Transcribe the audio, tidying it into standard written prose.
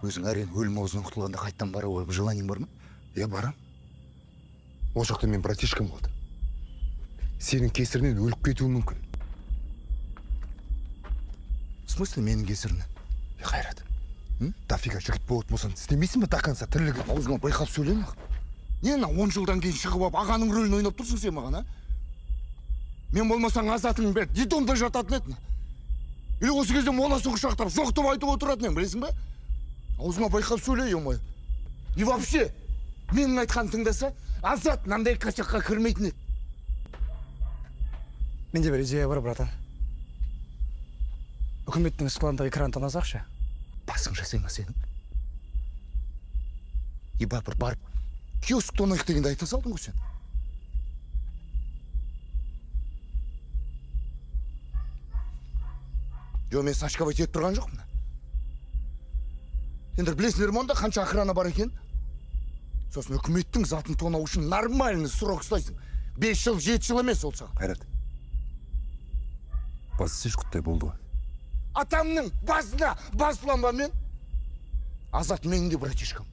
Өзің әрең өлім аузынан құтылғанда қайттан баруға желаниең бар ма? Я барам. Ол жақта мен братишкам болды. Сенің кесірінен өліп кетуім мүмкін. В смысле менің кесірінен? Қайрат, дофига жігіт болып болсаң істемейсің ба до конца тірлігін? Аузыңа байқап сөйлеме. Не ана 10 жылдан кейін шығып алып ағаның рөлін ойнап тұрсың сен маған, а? Мен болмасаң Азатың бәрі детдомда жататын еді. Или осы кезде моласы құшақтап жоқтап айтып отыратын ең, білесің бе? Аузыңа байқап сөйле, ема. И вообще, менің айтқанын тыңдаса, Азат мынандай қашаққа кірмейтін еді. Менде бір идея бар, братан. Үкіметтің ысқыландағы экранын танасақшы. Басың жасай ма сенің? Еба бір барып, киоск тонайық дегенде айта салдың ғой сен. Жо, мен сашкабай тетіп тұрған жоқпын. Сендер білесіңдер ме онда қанша охрана бар екен? Сосын үкіметтің затын тонау үшін нормальный срок ұстайсың. 5 жыл, 7 жыл емес ол саған. Қайрат, басы шешқұттай болды ғой. Атамның басына басыланба мен. Азат менің де братишкам.